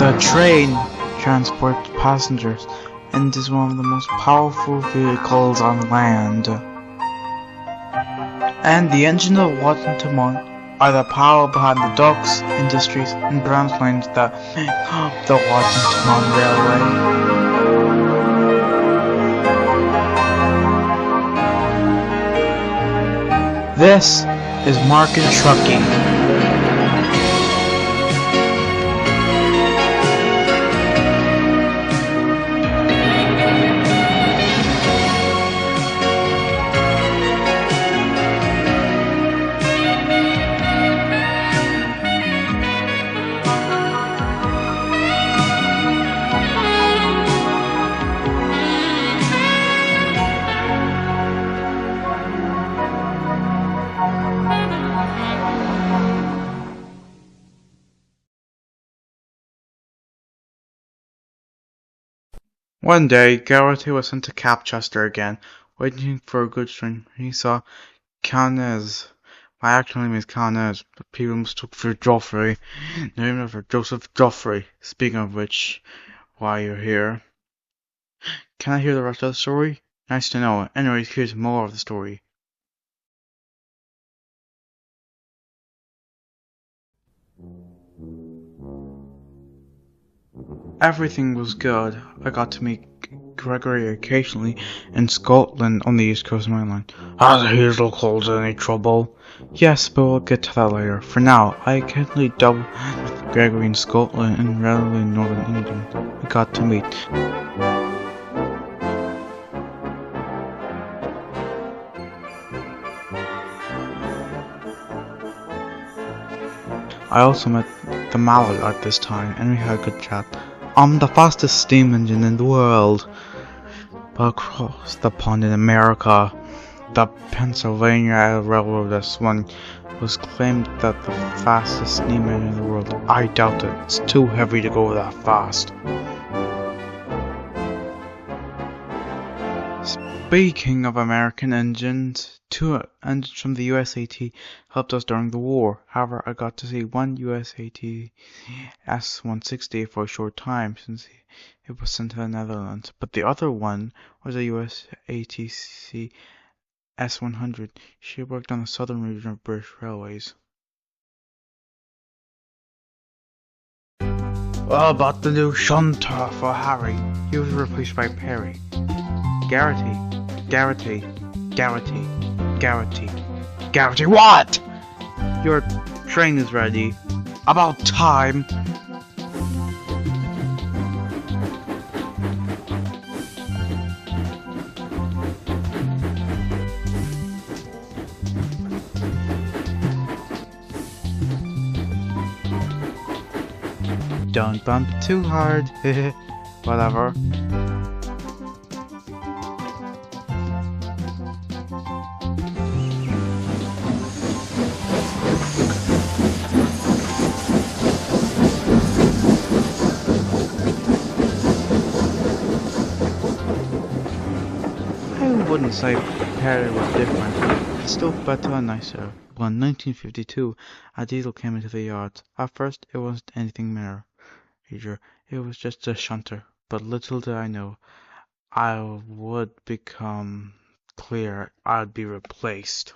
The train transports passengers and is one of the most powerful vehicles on land. And the engine of Washington are the power behind the docks, industries, and branch lines that make up the Washington Railway. This is Marc and Trucky. One day, Garrity was sent to Capchester again, waiting for a goods train. He saw Cairns. My actual name is Cairns, but people mistook for Joffrey, named for Joseph Joffrey. Speaking of which, why you're here. Can I hear the rest of the story? Nice to know. Anyways, here's more of the story. Everything was good. I got to meet Gregory occasionally in Scotland on the east coast of Ireland. Has Hazel caused any trouble? Yes, but we'll get to that later. For now, I occasionally doubled with Gregory in Scotland and relatively northern England. We got to meet. I also met the Mallet at this time, and we had a good chat. I'm the fastest steam engine in the world. But across the pond in America, the Pennsylvania Railroad, this one, was claimed that the fastest steam engine in the world. I doubt it. It's too heavy to go that fast. Speaking of American engines, 2 engines from the USAT helped us during the war. However, I got to see one USAT S-160 for a short time since it was sent to the Netherlands, but the other one was a USATC S-100. She worked on the southern region of British Railways. Well, about the new shunter for Harry. He was replaced by Perry. Garrity. What? Your train is ready. About time. Don't bump too hard. Whatever. I wouldn't say Perry was different, it's still better and nicer. When 1952, a diesel came into the yard. At first, it wasn't anything major, it was just a shunter, but little did I know, I would become clear I'd be replaced.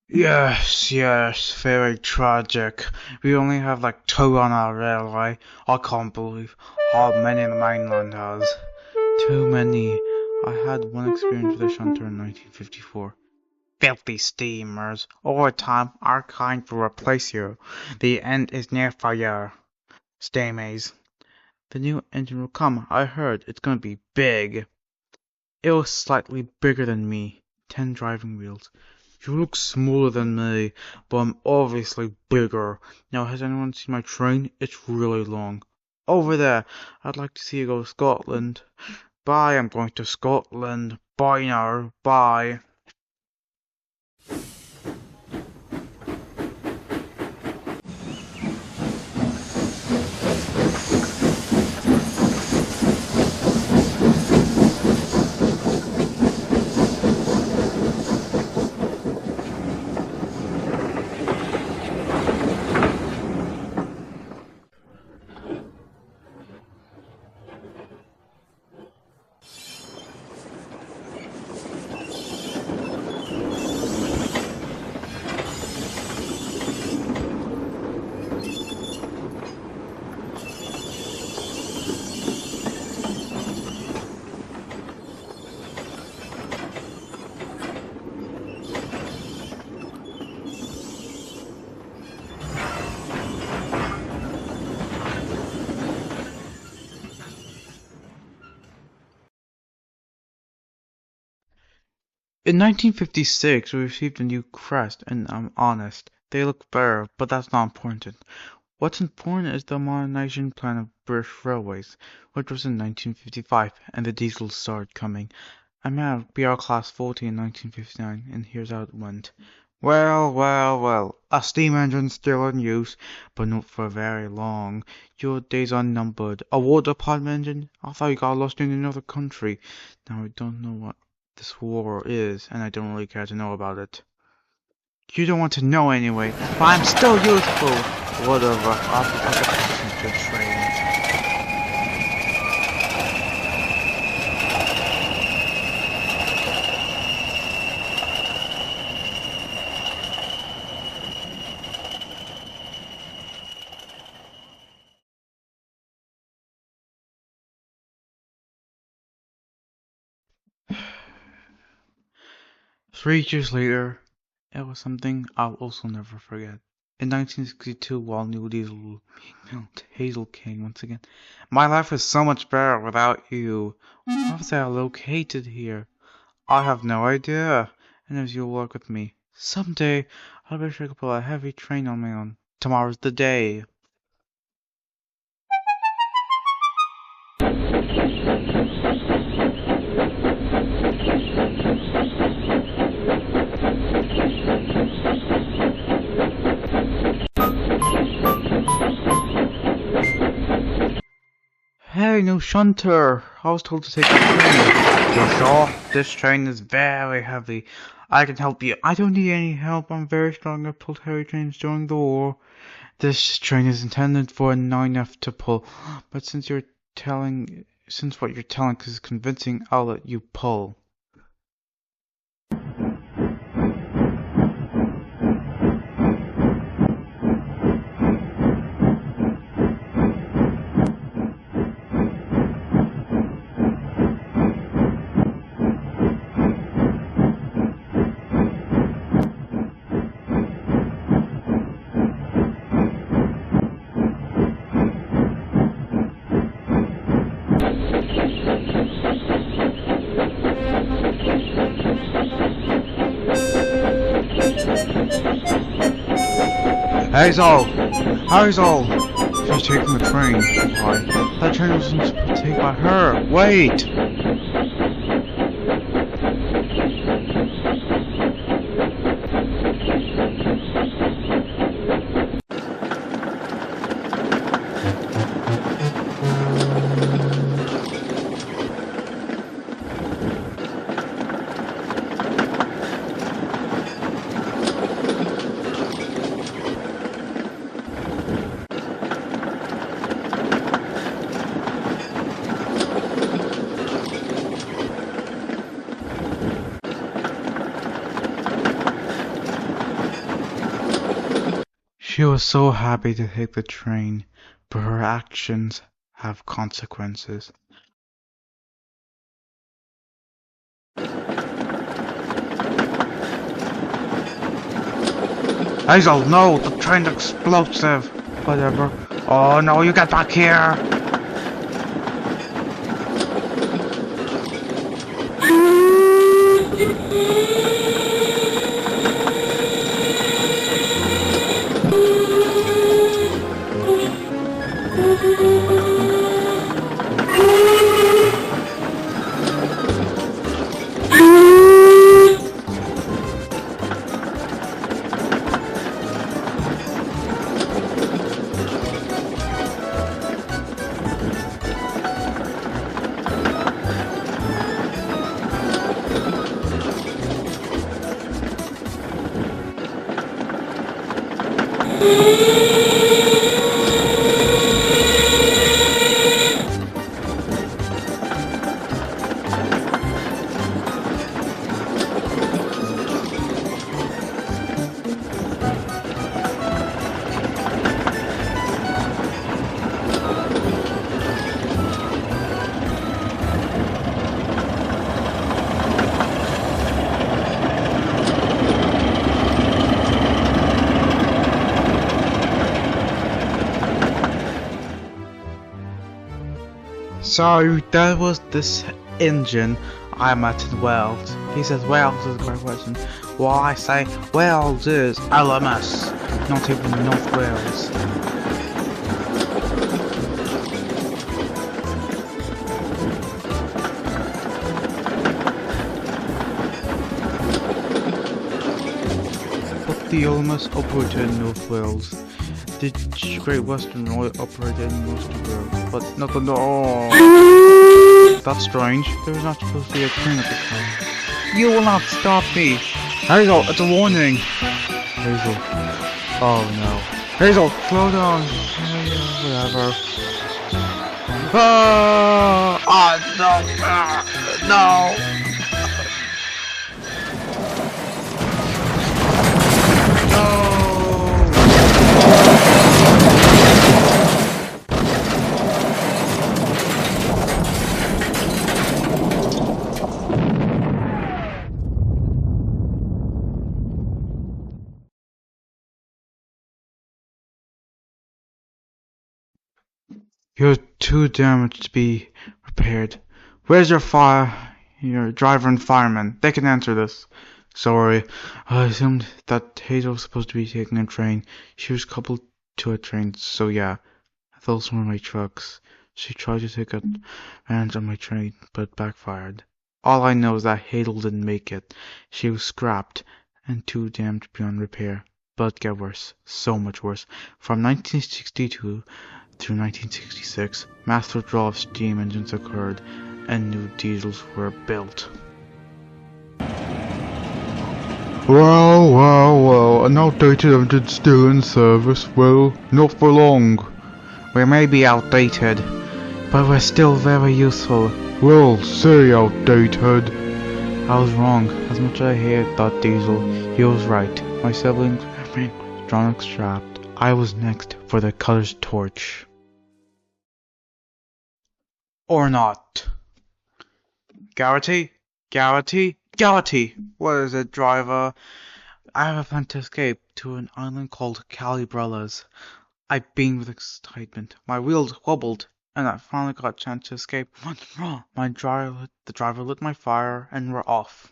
Yes, very tragic. We only have like 2 on our railway. I can't believe how many the mainland has. Too many. I had one experience with a shunter in 1954. Filthy steamers. Over time, our kind will replace you. The end is near for you. Stay maze. The new engine will come. I heard it's gonna be big. It was slightly bigger than me. 10 driving wheels. You look smaller than me, but I'm obviously bigger. Now, has anyone seen my train? It's really long. Over there. I'd like to see you go to Scotland. Bye, I'm going to Scotland. Bye now. Bye. In 1956, we received a new crest, and I'm honest, they look better, but that's not important. What's important is the modernization plan of British Railways, which was in 1955, and the diesels started coming. I made a BR Class 40 in 1959, and here's how it went. Well, a steam engine's still in use, but not for very long. Your days are numbered. A war department engine? I thought you got lost in another country. Now I don't know what this war is, and I don't really care to know about it. You don't want to know anyway, but I'm still useful. Whatever, I'll put the passenger train. Three years later, it was something I'll also never forget. In 1962, while New Diesel was being built, Hazel came once again. My life is so much better without you. Why was I located here? I have no idea. And as you'll work with me, someday I wish I could pull a heavy train on my own. Tomorrow's the day. Hey, no shunter! I was told to take the train. You sure? This train is very heavy. I can help you. I don't need any help. I'm very strong. I pulled heavy trains during the war. This train is intended for a 9F to pull, but since what you're telling is convincing, I'll let you pull. Hazel! She's taking the train. Why? That train wasn't supposed to take by her. Wait! She was so happy to take the train, but her actions have consequences. Hazel, no! The train's explosive! Whatever. Oh no, you get back here! So that was this engine. I'm at Wales. He says Wales is a great Western. Well, I say Wales is LMS, not even North Wales. But the LMS operated in North Wales. The Great Western operated in most of Wales, but not the That's strange. There was not supposed to be a train at the time. You will not stop me! Hazel, it's a warning! Hazel. Oh no. Hazel, slow down! Whatever. No! No! You're too damaged to be repaired. Where's your driver and fireman? They can answer this. Sorry, I assumed that Hazel was supposed to be taking a train. She was coupled to a train, so yeah. Those were my trucks. She tried to take advantage of my train, but backfired. All I know is that Hazel didn't make it. She was scrapped and too damaged beyond repair. But it got worse, so much worse. From 1962 through 1966, mass withdrawal of steam engines occurred and new diesels were built. Well, an outdated engine still in service. Well, not for long. We may be outdated, but we're still very useful. Well, say outdated. I was wrong. As much as I hated that diesel, he was right. My siblings were electronics strapped. I was next for the color's torch. Or not. Garrity? What is it, driver? I have a plan to escape to an island called Calibrellas. I beamed with excitement. My wheels wobbled, and I finally got a chance to escape. What's wrong? The driver lit my fire, and we're off.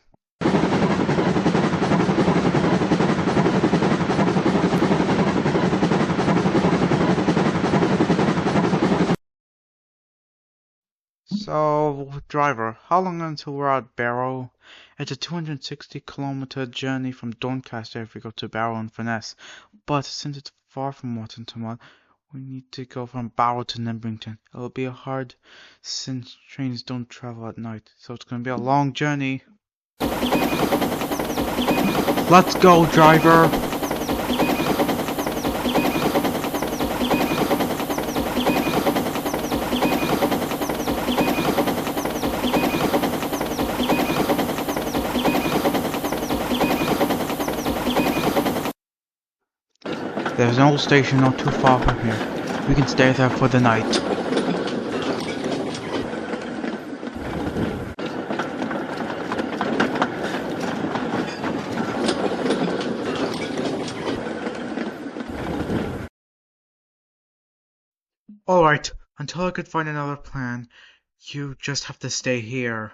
So, driver, how long until we're at Barrow? It's a 260-kilometer journey from Doncaster if we go to Barrow and Finesse, but since it's far from Watson to Mott, we need to go from Barrow to Nimbrington. It'll be hard since trains don't travel at night, so it's gonna be a long journey. Let's go, driver! There's an old station not too far from here. We can stay there for the night. Alright, until I could find another plan, you just have to stay here.